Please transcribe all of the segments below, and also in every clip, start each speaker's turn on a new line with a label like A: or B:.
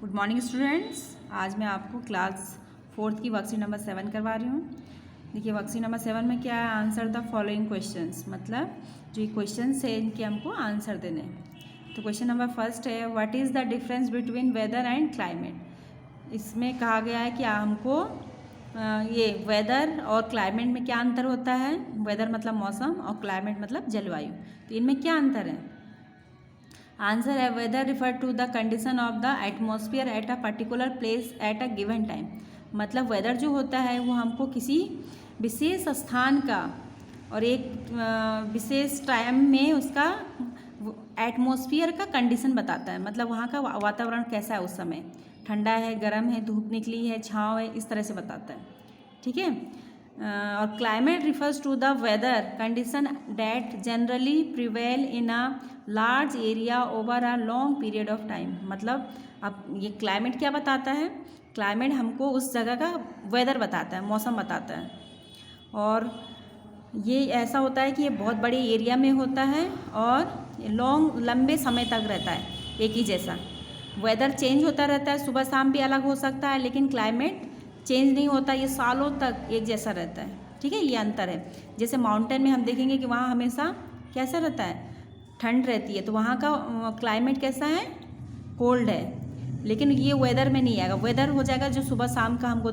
A: Good morning students. आज मैं आपको क्लास 4th की वर्कशीट नंबर 7 करवा रही हूँ। देखिए वर्कशीट नंबर 7 में क्या है, आंसर द फॉलोइंग क्वेश्चंस, मतलब जो ये क्वेश्चंस है इनके हमको आंसर देने हैं। तो क्वेश्चन नंबर फर्स्ट है, what is the difference between weather and climate. इसमें कहा गया है कि हमको ये वेदर और क्लाइमेट में क्या अंतर होता है। वेदर मतलब मौसम और क्लाइमेट मतलब जलवायु, तो इनमें क्या अंतर है। आंसर है, weather refer to the condition of the atmosphere at a particular place at a given time. मतलब वेदर जो होता है वो हमको किसी विशेष स्थान का और एक विशेष टाइम में उसका एटमॉस्फेयर का कंडीशन बताता है। मतलब वहाँ का वातावरण कैसा है, उस समय ठंडा है, गर्म है, धूप निकली है, छाँव है, इस तरह से बताता है। ठीक है। और climate refers to the weather condition that generally prevail in a large area over a long period of time. मतलब अब ये क्लाइमेट क्या बताता है, क्लाइमेट हमको उस जगह का वेदर बताता है, मौसम बताता है। और ये ऐसा होता है कि ये बहुत बड़े एरिया में होता है और लंबे समय तक रहता है एक ही जैसा। वेदर चेंज होता रहता है, सुबह शाम भी अलग हो सकता है, लेकिन क्लाइमेट चेंज नहीं होता, ये सालों तक एक जैसा रहता है। ठीक है, ये अंतर है। जैसे माउंटेन में हम देखेंगे कि वहाँ हमेशा कैसा रहता है, ठंड रहती है, तो वहाँ का क्लाइमेट कैसा है, कोल्ड है। लेकिन ये वेदर में नहीं आएगा। वेदर हो जाएगा जो सुबह शाम का हमको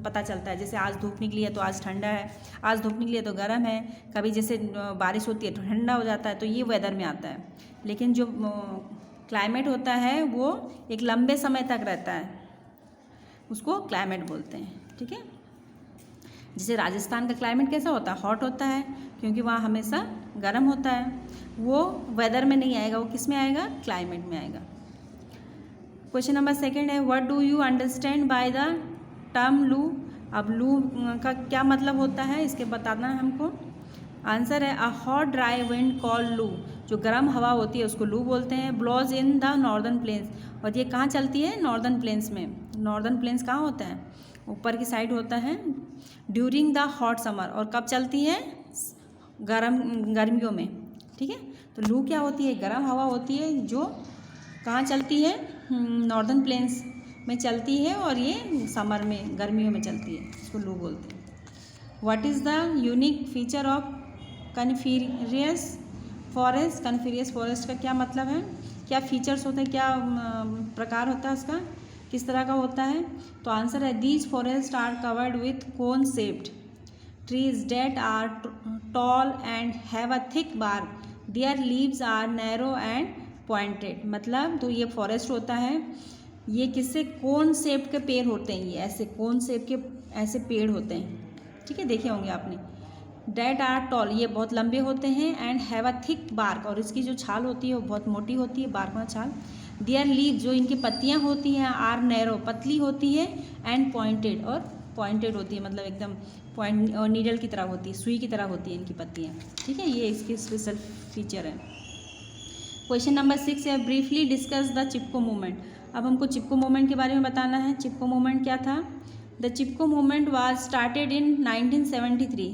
A: पता चलता है। जैसे आज धूप निकली है तो आज ठंडा है, आज धूप निकली है तो गर्म है, कभी जैसे बारिश होती है तो ठंडा हो जाता है, तो ये वेदर में आता है। लेकिन जो क्लाइमेट होता है वो एक लंबे समय तक रहता है, उसको क्लाइमेट बोलते हैं। ठीक है। जैसे राजस्थान का क्लाइमेट कैसा होता है, हॉट होता है, क्योंकि वहाँ हमेशा गर्म होता है। वो वेदर में नहीं आएगा, वो किस में आएगा, क्लाइमेट में आएगा। क्वेश्चन नंबर सेकंड है, what do you understand by the term लू। अब लू का क्या मतलब होता है, इसके बताना है हमको। आंसर है, a hot dry wind called लू। जो गर्म हवा होती है उसको लू बोलते हैं। Blows in the northern plains, और ये कहाँ चलती है, नॉर्दर्न प्लेन्स में। नॉर्दर्न प्लेन्स कहाँ होता है, ऊपर की साइड होता है। ड्यूरिंग द हॉट समर, और कब चलती है, गर्मियों में। ठीक है। तो लू क्या होती है, गर्म हवा होती है जो कहाँ चलती है, नॉर्दर्न प्लेन्स में चलती है, और ये समर में, गर्मियों में चलती है, इसको लू बोलते हैं। What is the unique feature of coniferous forest. Coniferous forest का क्या मतलब है, क्या फीचर्स होते हैं, क्या प्रकार होता है उसका, किस तरह का होता है। तो आंसर है, these forest are covered with cone shaped trees that are tall and have a thick bark, their leaves are narrow and pointed. मतलब तो ये फॉरेस्ट होता है, ये किससे, कोन शेप के पेड़ होते हैं, ये ऐसे कोन शेप के ऐसे पेड़ होते हैं। ठीक है, देखे होंगे आपने। डेट आर टॉल, ये बहुत लंबे होते हैं, and have a thick bark, और इसकी जो छाल होती है वो बहुत मोटी होती है, बार्क में छाल। देयर लीव, जो इनकी पत्तियां होती हैं, आर नैरो, पतली होती है, एंड पॉइंटेड, और पॉइंटेड होती है, मतलब एकदम पॉइंट और नीडल की तरह होती है, सुई की तरह होती है इनकी पत्तियां। ठीक है, ये इसकी स्पेशल फीचर है। क्वेश्चन नंबर 6 है, briefly discuss the Chipko movement. अब हमको चिपको मूवमेंट के बारे में बताना है। चिपको मूवमेंट क्या था। The Chipko movement was started in 1973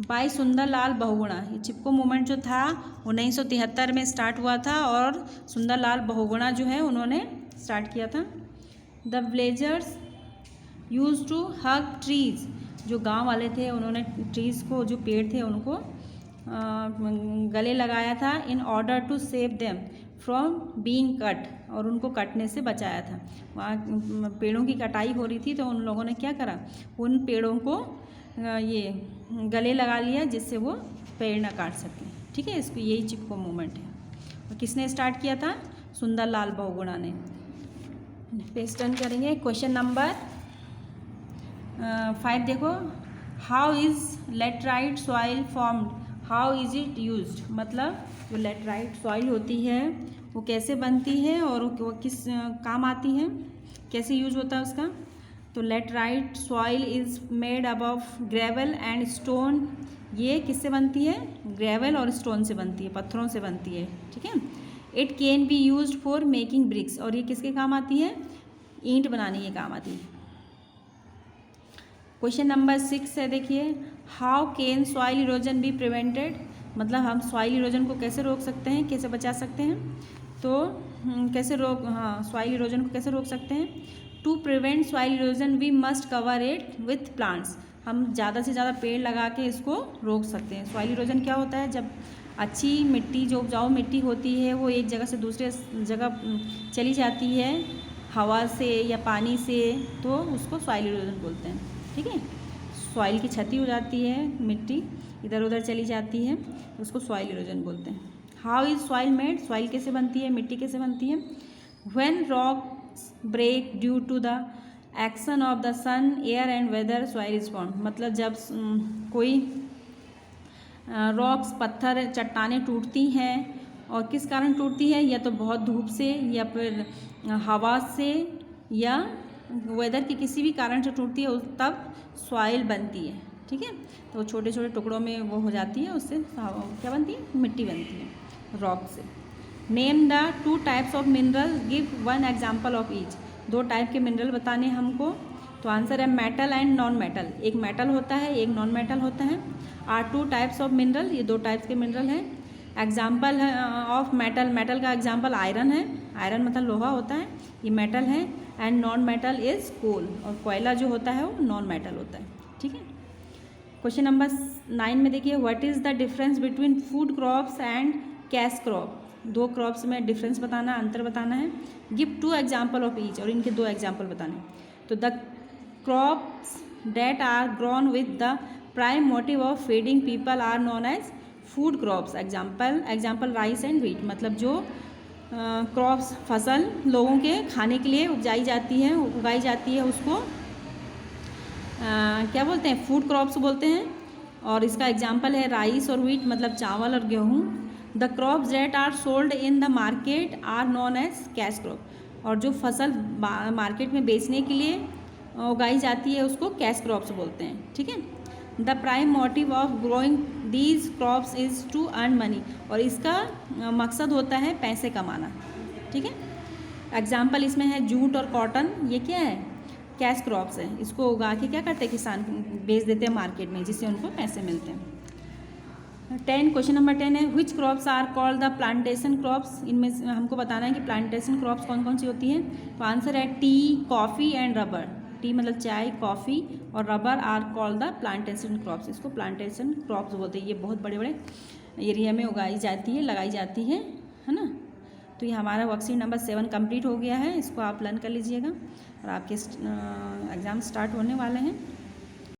A: by Sundarlal Bahuguna. ये चिपको मूवमेंट जो था 1973 में स्टार्ट हुआ था, और सुंदरलाल बहुगुणा जो है उन्होंने स्टार्ट किया था। The villagers use to hug trees, जो गांव वाले थे उन्होंने ट्रीज़ को, जो पेड़ थे उनको गले लगाया था, in order to save them from being cut, और उनको कटने से बचाया था। वहाँ पेड़ों की कटाई हो रही थी, तो उन लोगों ने क्या करा, उन पेड़ों को ये गले लगा लिया, जिससे वो पेड़ ना काट सकें। ठीक है, इसको यही चिपको मूवमेंट है। और किसने स्टार्ट किया था, सुंदरलाल बहुगुणा ने। पेज टर्न करेंगे। क्वेश्चन नंबर 5 देखो, how is laterite soil formed, how is it used. मतलब जो लेटराइट सॉइल होती है वो कैसे बनती है, और वो किस काम आती है, कैसे यूज होता है उसका। तो laterite soil is made up of gravel and stone. ये किससे बनती है, ग्रेवल और स्टोन से बनती है, पत्थरों से बनती है। ठीक है। It can be used for making bricks, और ये किसके काम आती है, ईंट बनाने के काम आती है। क्वेश्चन नंबर 6 है, देखिए, how can soil erosion be prevented. मतलब हम सॉइल इरोजन को कैसे रोक सकते हैं, कैसे बचा सकते हैं। तो कैसे रोक, हाँ, सॉइल इरोजन को कैसे रोक सकते हैं? To prevent soil erosion we must cover it with plants. हम ज़्यादा से ज़्यादा पेड़ लगा के इसको रोक सकते हैं। सॉइल इरोजन क्या होता है? जब अच्छी मिट्टी, जो उपजाऊ मिट्टी होती है, वो एक जगह से दूसरे जगह चली जाती है हवा से या पानी से, तो उसको सॉइल इरोजन बोलते हैं। ठीक है, सॉइल की क्षति हो जाती है, मिट्टी इधर उधर चली जाती है, उसको सॉइल इरोजन बोलते हैं। How is soil made? Soil कैसे बनती है, मिट्टी कैसे बनती है? When rocks break due to the action of the sun, air and weather, soil is form. मतलब जब कोई रॉक्स, पत्थर, चट्टानें टूटती हैं, और किस कारण टूटती है? या तो बहुत धूप से, या फिर हवा से, या वेदर के किसी भी कारण से टूटती है, तब सॉइल बनती है। ठीक है, तो छोटे छोटे टुकड़ों में वो हो जाती है, उससे क्या बनती है? मिट्टी बनती है रॉक से। Name the two types of mineral, give one example of each. दो टाइप के मिनरल बताने हमको, तो आंसर है मेटल एंड नॉन मेटल। एक मेटल होता है, एक नॉन मेटल होता है। Are two types of mineral, ये दो टाइप्स के मिनरल हैं। एग्जाम्पल है ऑफ मेटल, मेटल का एग्जाम्पल आयरन है, आयरन मतलब लोहा होता है, ये मेटल है। एंड नॉन मेटल इज कोल, और कोयला जो होता है वो नॉन मेटल होता है। ठीक है, क्वेश्चन नंबर 9 में देखिए, what is the difference between food crops and cash crop. दो क्रॉप्स में डिफरेंस बताना, अंतर बताना है। Give two example of each, और इनके दो एग्जाम्पल बताने। तो the crops that are grown with the prime motive of feeding people are known as food crops. Example rice and wheat, मतलब जो क्रॉप्स, फसल लोगों के खाने के लिए उगाई जाती है, उसको क्या बोलते हैं? फूड क्रॉप्स बोलते हैं। और इसका एग्जाम्पल है राइस और व्हीट, मतलब चावल और गेहूँ। The crops that are sold in the market are known as cash crop, और जो फसल मार्केट में बेचने के लिए उगाई जाती है, उसको कैश क्रॉप्स बोलते हैं। ठीक है, the prime motive of growing these crops is to earn money, और इसका मकसद होता है पैसे कमाना। ठीक है, एग्जाम्पल इसमें है जूट और कॉटन, ये क्या है? कैश क्रॉप्स है। इसको उगा के क्या करते हैं किसान? बेच देते हैं मार्केट में, जिससे उनको पैसे मिलते हैं। 10, क्वेश्चन नंबर 10 है, which crops are called the plantation crops. इनमें हमको बताना है कि प्लांटेशन क्रॉप्स कौन कौन सी होती हैं। तो आंसर है tea, coffee and rubber. Tea मतलब चाय, कॉफ़ी, और rubber are called the plantation crops. इसको प्लांटेशन क्रॉप्स बोलते हैं। ये बहुत बड़े बड़े एरिया में उगाई जाती है, लगाई जाती है ना। तो ये हमारा वर्कशीट नंबर 7 कंप्लीट हो गया है। इसको आप लर्न कर लीजिएगा, और आपके एग्ज़ाम स्टार्ट होने वाले हैं।